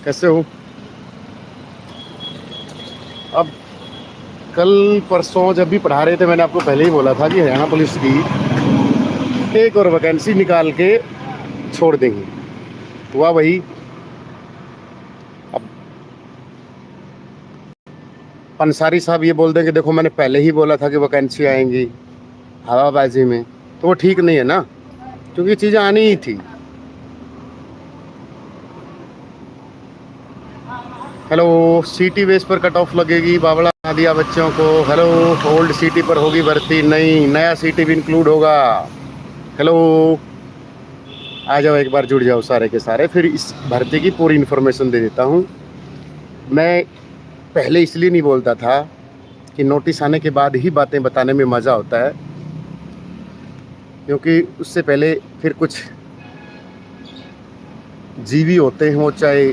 कैसे हो? अब कल परसों जब भी पढ़ा रहे थे मैंने आपको पहले ही बोला था कि हरियाणा पुलिस की एक और वैकेंसी निकाल के छोड़ देंगे। हुआ वही। अब पंसारी साहब ये बोल दें कि देखो मैंने पहले ही बोला था कि वैकेंसी आएंगी हवाबाजी में, तो वो ठीक नहीं है ना, क्योंकि चीज़ें आनी ही थी। हेलो, सीटी बेस पर कट ऑफ लगेगी, बावड़ा बना दिया बच्चों को। हेलो, ओल्ड सीटी पर होगी भर्ती, नहीं नया सीटी भी इंक्लूड होगा। हेलो, आ जाओ एक बार जुड़ जाओ सारे के सारे, फिर इस भर्ती की पूरी इन्फॉर्मेशन दे देता हूँ। मैं पहले इसलिए नहीं बोलता था कि नोटिस आने के बाद ही बातें बताने में मज़ा होता है, क्योंकि उससे पहले फिर कुछ जीवी होते हैं, वो चाहे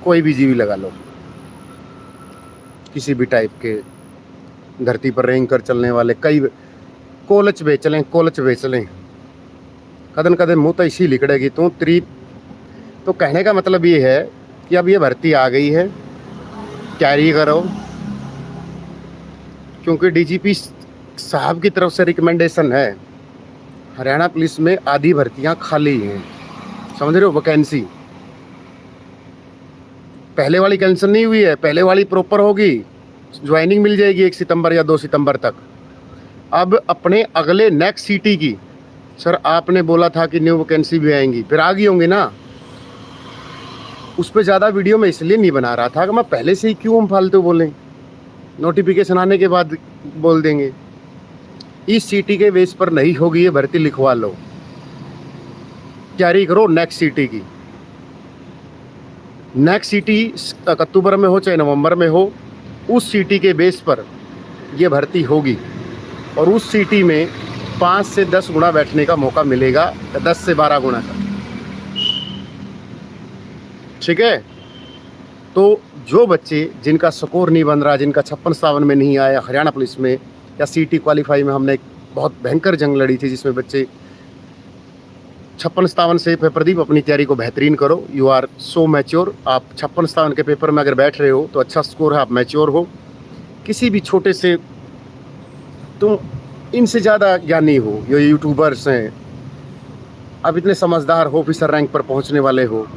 कोई भी जीवी लगा लो, किसी भी टाइप के, धरती पर रेंग कर चलने वाले, कई कोलच बेच लें कदन कदन मुँह तो इसी लिकड़ेगी तू त्री। तो कहने का मतलब ये है कि अब ये भर्ती आ गई है, तैयारी करो, क्योंकि डीजीपी साहब की तरफ से रिकमेंडेशन है। हरियाणा पुलिस में आधी भर्तियां खाली हैं, समझ रहे हो? वैकेंसी पहले वाली कैंसिल नहीं हुई है, पहले वाली प्रॉपर होगी, ज्वाइनिंग मिल जाएगी 1 सितंबर या 2 सितंबर तक। अब अपने अगले नेक्स्ट सीटी की, सर आपने बोला था कि न्यू वैकेंसी भी आएंगी, फिर आ गई होंगी ना। उस पर ज़्यादा वीडियो मैं इसलिए नहीं बना रहा था कि मैं पहले से ही क्यों हम फालतू बोलें, नोटिफिकेशन आने के बाद बोल देंगे। इस सीटी के बेस पर नहीं होगी ये भर्ती, लिखवा लो, तैयारी करो नेक्स्ट सीटी की। नेक्स्ट सीटी अक्टूबर में हो चाहे नवंबर में हो, उस सीटी के बेस पर ये भर्ती होगी, और उस सीटी में 5 से 10 गुना बैठने का मौका मिलेगा, 10 से 12 गुना का, ठीक है? तो जो बच्चे जिनका स्कोर नहीं बन रहा, जिनका 56-57 में नहीं आया हरियाणा पुलिस में, या सीटी क्वालिफाई में हमने एक बहुत भयंकर जंग लड़ी थी जिसमें बच्चे 56-57 से, प्रदीप अपनी तैयारी को बेहतरीन करो, यू आर सो मैच्योर। आप 56-57 के पेपर में अगर बैठ रहे हो तो अच्छा स्कोर है, आप मैच्योर हो। किसी भी छोटे से, तुम इनसे ज़्यादा ज्ञानी हो, ये यूट्यूबर्स हैं, अब इतने समझदार हो, ऑफिसर रैंक पर पहुंचने वाले हो,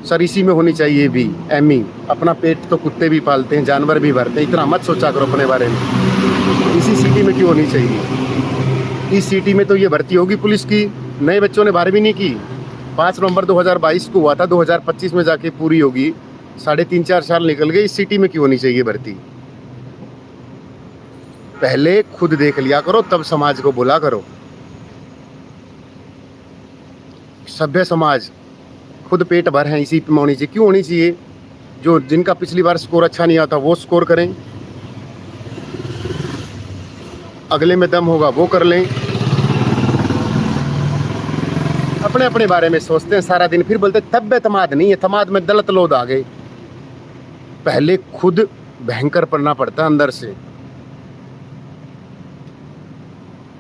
सर इसी में होनी चाहिए भी एमी। अपना पेट तो कुत्ते भी पालते हैं, जानवर भी भरते हैं, इतना मत सोचा करो अपने बारे में। इसी सिटी में क्यों होनी चाहिए? इस सिटी में तो ये भर्ती होगी पुलिस की, नए बच्चों ने 12वीं नहीं की, 5 नवंबर 2022 को हुआ था, 2025 में जाके पूरी होगी, 3.5-4 साल निकल गए। इस सिटी में क्यों होनी चाहिए भर्ती? पहले खुद देख लिया करो, तब समाज को बोला करो। सभ्य समाज खुद पेट भर है, इसी पे होनी चाहिए। क्यों होनी चाहिए? जो जिनका पिछली बार स्कोर अच्छा नहीं आता वो स्कोर करें, अगले में दम होगा वो कर लें। अपने अपने बारे में सोचते हैं सारा दिन, फिर बोलते तब तमाद नहीं है, तमाद में दलत लोद आ गए। पहले खुद भयंकर पड़ना पड़ता अंदर से,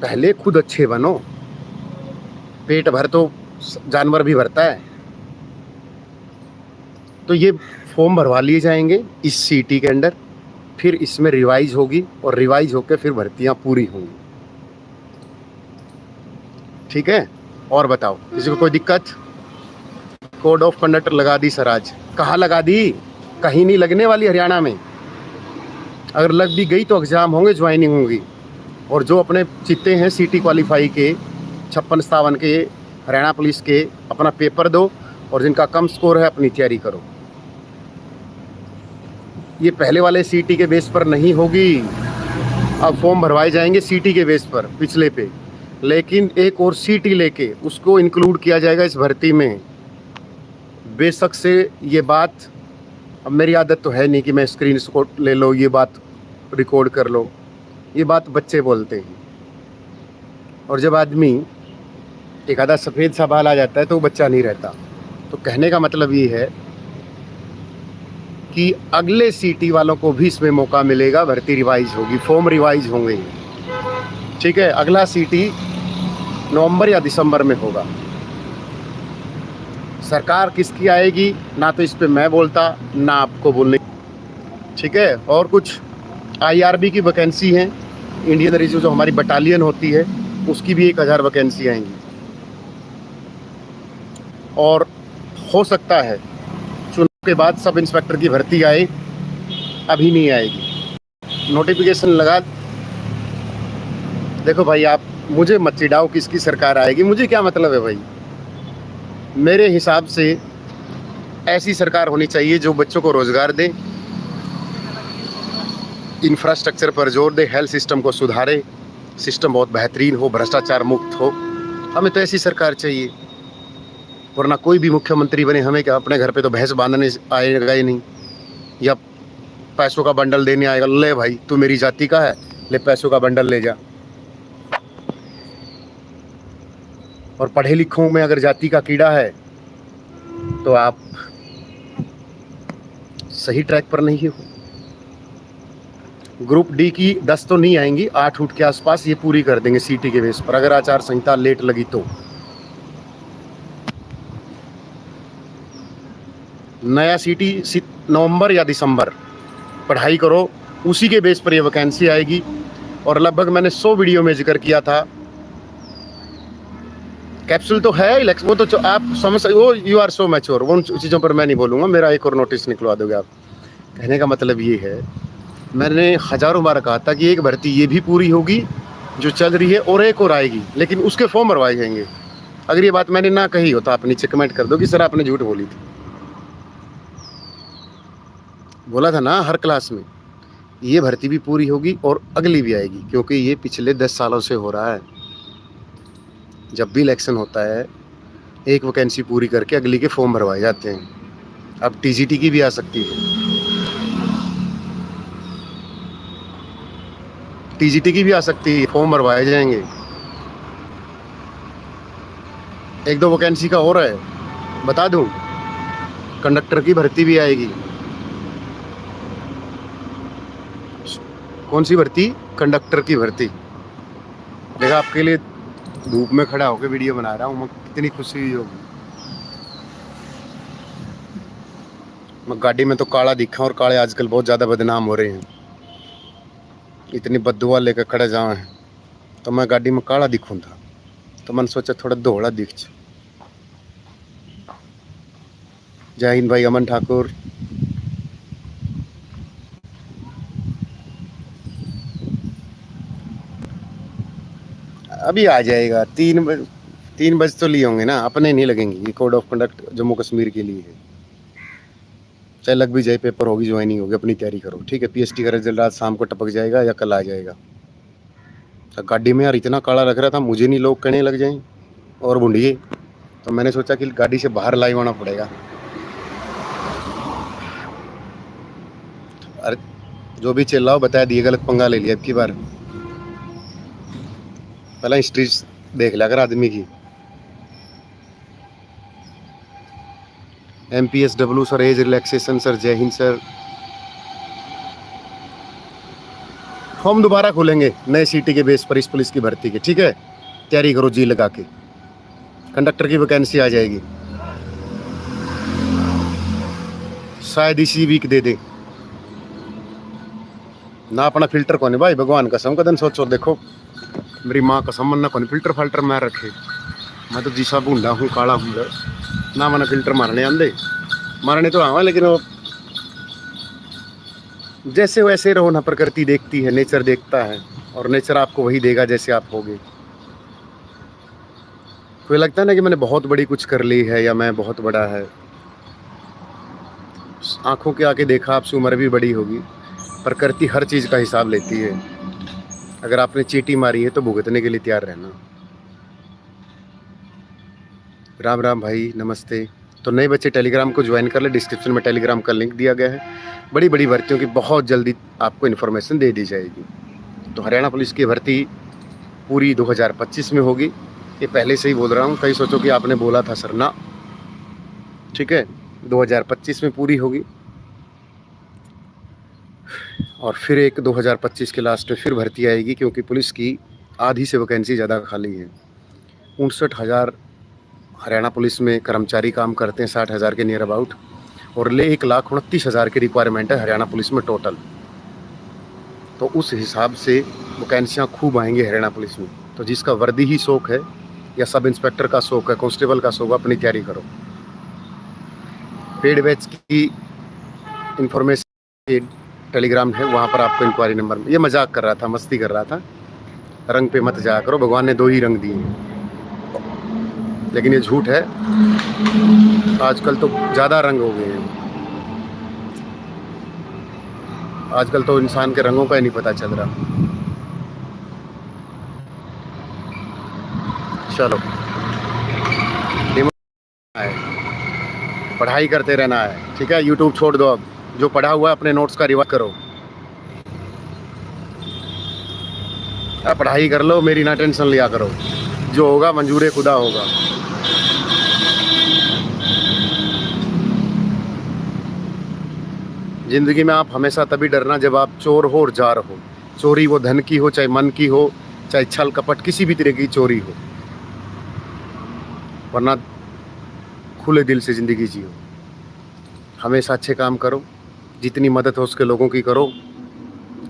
पहले खुद अच्छे बनो। पेट भर तो जानवर भी भरता है। तो ये फॉर्म भरवा लिए जाएंगे इस सीटी के अंडर, फिर इसमें रिवाइज होगी, और रिवाइज होकर फिर भर्तियां पूरी होंगी, ठीक है? और बताओ, किसी को कोई दिक्कत? कोड ऑफ कंडक्ट लगा दी सर आज। कहाँ लगा दी? कहीं नहीं लगने वाली हरियाणा में। अगर लग भी गई तो एग्ज़ाम होंगे, ज्वाइनिंग होगी। और जो अपने चित्ते हैं सीटी क्वालिफाई के, 56-57 के, हरियाणा पुलिस के, अपना पेपर दो, और जिनका कम स्कोर है अपनी तैयारी करो। ये पहले वाले सीटी के बेस पर नहीं होगी, अब फॉर्म भरवाए जाएंगे सीटी के बेस पर, पिछले पे, लेकिन एक और सीटी लेके उसको इंक्लूड किया जाएगा इस भर्ती में। बेशक से ये बात, अब मेरी आदत तो है नहीं कि मैं स्क्रीन शॉट ले लो, ये बात रिकॉर्ड कर लो, ये बात बच्चे बोलते हैं। और जब आदमी एक आधा सफ़ेद सा बाल आ जाता है तो वो बच्चा नहीं रहता। तो कहने का मतलब ये है कि अगले सीटी वालों को भी इसमें मौका मिलेगा, भर्ती रिवाइज होगी, फॉर्म रिवाइज होंगे, ठीक है? अगला सीटी नवंबर या दिसंबर में होगा। सरकार किसकी आएगी ना तो इस पे मैं बोलता ना आपको बोलने, ठीक है। और कुछ आईआरबी की वैकेंसी है, इंडियन रिजर्व जो हमारी बटालियन होती है उसकी भी 1000 वैकेंसी आएंगी। और हो सकता है चुनाव के बाद सब इंस्पेक्टर की भर्ती आए, अभी नहीं आएगी। नोटिफिकेशन लगा, देखो भाई आप मुझे मत चिढ़ाओ किसकी सरकार आएगी, मुझे क्या मतलब है भाई। मेरे हिसाब से ऐसी सरकार होनी चाहिए जो बच्चों को रोजगार दे, इंफ्रास्ट्रक्चर पर जोर दे, हेल्थ सिस्टम को सुधारे, सिस्टम बहुत बेहतरीन हो, भ्रष्टाचार मुक्त हो। हमें तो ऐसी सरकार चाहिए, वरना कोई भी मुख्यमंत्री बने हमें क्या, अपने घर पे तो भैंस बांधने आएगा ही नहीं, या पैसों का बंडल देने आएगा, ले भाई तू मेरी जाति का है, ले पैसों का बंडल ले जा। और पढ़े लिखों में अगर जाति का कीड़ा है तो आप सही ट्रैक पर नहीं हो। ग्रुप डी की 10 तो नहीं आएंगी, 8 उठ के आसपास ये पूरी कर देंगे सीटी के बेस पर, अगर आचार संहिता लेट लगी तो। नया सीटी नवंबर या दिसंबर पढ़ाई करो, उसी के बेस पर ये वैकेंसी आएगी। और लगभग मैंने 100 वीडियो में जिक्र किया था, कैप्सूल तो है इलेक्शन, वो तो आप समझ वो यू आर सो मैच्योर, उन चीज़ों पर मैं नहीं बोलूँगा, मेरा एक और नोटिस निकलवा दोगे आप। कहने का मतलब ये है, मैंने हज़ारों बार कहा था कि एक भर्ती ये भी पूरी होगी जो चल रही है और एक और आएगी, लेकिन उसके फॉर्म भरवाए जाएंगे। अगर ये बात मैंने ना कही हो तो आप नीचे कमेंट कर दो कि सर आपने झूठ बोली थी। बोला था ना हर क्लास में, ये भर्ती भी पूरी होगी और अगली भी आएगी, क्योंकि ये पिछले 10 सालों से हो रहा है। जब भी इलेक्शन होता है एक वैकेंसी पूरी करके अगली के फॉर्म भरवाए जाते हैं। अब टीजीटी की भी आ सकती है, टीजीटी की भी आ सकती है, फॉर्म भरवाए जाएंगे। 1-2 वैकेंसी का हो रहा है, बता दूं, कंडक्टर की भर्ती भी आएगी। कौन सी भर्ती? कंडक्टर की भर्ती। देखा आपके लिए धूप में खड़ा होकर वीडियो बना रहा हूँ, कितनी खुशी हुई होगी। मैं गाड़ी में तो काला दिखा, और काले आजकल बहुत ज़्यादा बदनाम हो रहे हैं। इतनी बददुआ लेकर खड़ा जावा है तो मैं गाड़ी में काला दिखूँ था, तो मैंने सोचा थोड़ा धोड़ा दिख। जय हिंद भाई अमन ठाकुर। अभी आ जाएगा, 3 बज तो लिए होंगे ना, अपने नहीं लगेंगे। ये code of conduct Jammu Kashmir के लिए है, चाहे लग भी जाए, पेपर होगी, ज्वाइनिंग होगी, अपनी तैयारी करो, ठीक है। पीएसटी का रिजल्ट आज शाम को टपक जाएगा या कल आ जाएगा। तो गाड़ी में यार इतना काला लग रहा था, मुझे नहीं लोग कहने लग जाएं और बूढ़िए, तो मैंने सोचा कि गाड़ी से बाहर लाइव आना पड़ेगा। अरे जो भी चिल्लाओ बता दिए, गलत पंगा ले लिया अब की बार। पहला हिस्ट्री देख लिया कर आदमी की। MPSW sir, age relaxation sir, जय हिंद सर। फॉर्म दोबारा खोलेंगे नए सीटी के बेस पर इस पुलिस की भर्ती के, ठीक है। तैयारी करो जी लगा के, कंडक्टर की वैकेंसी आ जाएगी, शायद इसी वीक दे दे ना। अपना फिल्टर कौन है भाई, भगवान कसम कदम सोचो, देखो मेरी माँ कसम, मन ना कौन फिल्टर फाल्टर मार रखे। मैं तो जीसा भूंडा हूँ, काला हूँ ना, मैंने फिल्टर मारने आंदे, मारने तो आवा, लेकिन वो जैसे वैसे रहो ना, प्रकृति देखती है, नेचर देखता है, और नेचर आपको वही देगा जैसे आप होगे। कोई लगता है ना कि मैंने बहुत बड़ी कुछ कर ली है या मैं बहुत बड़ा है, आंखों के आके देखा आपसे उम्र भी बड़ी होगी। प्रकृति हर चीज़ का हिसाब लेती है। अगर आपने चींटी मारी है तो भुगतने के लिए तैयार रहना। राम राम भाई, नमस्ते। तो नए बच्चे टेलीग्राम को ज्वाइन कर ले, डिस्क्रिप्शन में टेलीग्राम का लिंक दिया गया है। बड़ी बड़ी भर्तियों की बहुत जल्दी आपको इन्फॉर्मेशन दे दी जाएगी। तो हरियाणा पुलिस की भर्ती पूरी 2025 में होगी, ये पहले से ही बोल रहा हूँ, कहीं सोचो कि आपने बोला था सर, ना, ठीक है। 2025 में पूरी होगी, और फिर एक 2025 के लास्ट में फिर भर्ती आएगी, क्योंकि पुलिस की आधी से वैकेंसी ज़्यादा खाली है। 59,000 हरियाणा पुलिस में कर्मचारी काम करते हैं, 60,000 के नियर अबाउट, और 1,29,000 की रिक्वायरमेंट है हरियाणा पुलिस में टोटल। तो उस हिसाब से वैकेंसियाँ खूब आएंगी हरियाणा पुलिस में। तो जिसका वर्दी ही शौक है या सब इंस्पेक्टर का शौक है, कांस्टेबल का शौक है, अपनी तैयारी करो। पेड बैच की इंफॉर्मेशन टेलीग्राम है, वहाँ पर आपको इंक्वायरी नंबर में। ये मजाक कर रहा था, मस्ती कर रहा था। रंग पे मत जाया करो, भगवान ने 2 ही रंग दिए हैं, लेकिन ये झूठ है। आजकल तो ज़्यादा रंग हो गए हैं। आजकल तो इंसान के रंगों का ही नहीं पता चल रहा। चलो, पढ़ाई करते रहना है, ठीक है। यूट्यूब छोड़ दो, अब जो पढ़ा हुआ है अपने नोट्स का रिवाइज करो। पढ़ाई कर लो, मेरी ना टेंशन लिया करो, जो होगा मंजूर खुदा होगा। जिंदगी में आप हमेशा तभी डरना जब आप चोर हो और जार हो। चोरी वो धन की हो, चाहे मन की हो, चाहे छल कपट, किसी भी तरह की चोरी हो, वरना खुले दिल से ज़िंदगी जियो। हमेशा अच्छे काम करो, जितनी मदद हो उसके लोगों की करो।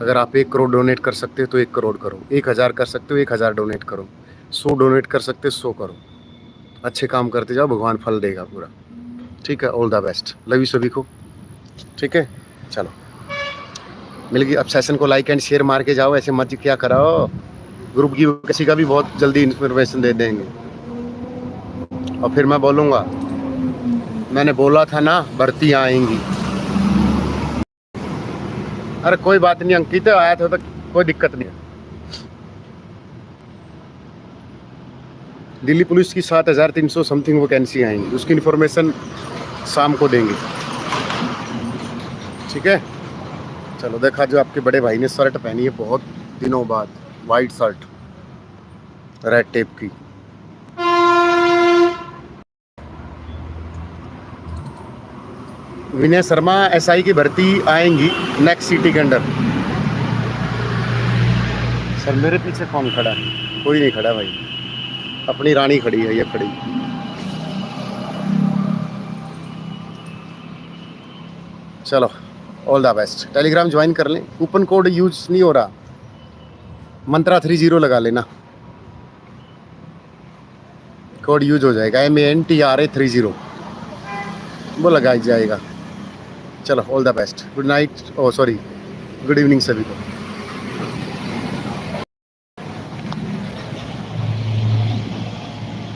अगर आप 1 करोड़ डोनेट कर सकते हो तो 1 करोड़ करो, 1,000 कर सकते हो 1,000 डोनेट करो, 100 डोनेट कर सकते हो 100 करो। अच्छे काम करते जाओ, भगवान फल देगा पूरा, ठीक है। All the best, love you सभी को, ठीक है। चलो, मिल गई। अब सेशन को लाइक एंड शेयर मार के जाओ, ऐसे मत क्या कराओ। ग्रुप की किसी का भी बहुत जल्दी इन्फॉर्मेशन दे देंगे, और फिर मैं बोलूँगा मैंने बोला था ना भर्तियाँ आएंगी। अरे कोई बात नहीं, अंकित आया था तो कोई दिक्कत नहीं है। दिल्ली पुलिस की 7,300 समथिंग वैकेंसी आएंगी, उसकी इन्फॉर्मेशन शाम को देंगे, ठीक है। चलो, देखा जो आपके बड़े भाई ने शर्ट पहनी है बहुत दिनों बाद, वाइट शर्ट रेड टेप की। विनय शर्मा एसआई की भर्ती आएंगी नेक्स्ट सिटी के अंडर। सर मेरे पीछे कौन खड़ा है? कोई नहीं खड़ा भाई, अपनी रानी खड़ी है, ये खड़ी। चलो, all the best. Telegram join कर लें, कूपन कोड यूज नहीं हो रहा, मंत्रा 30 लगा लेना, कोड यूज हो जाएगा, MANTRA 30 वो लगा जाएगा। चलो, all the best, good night, oh sorry, good evening सभी को।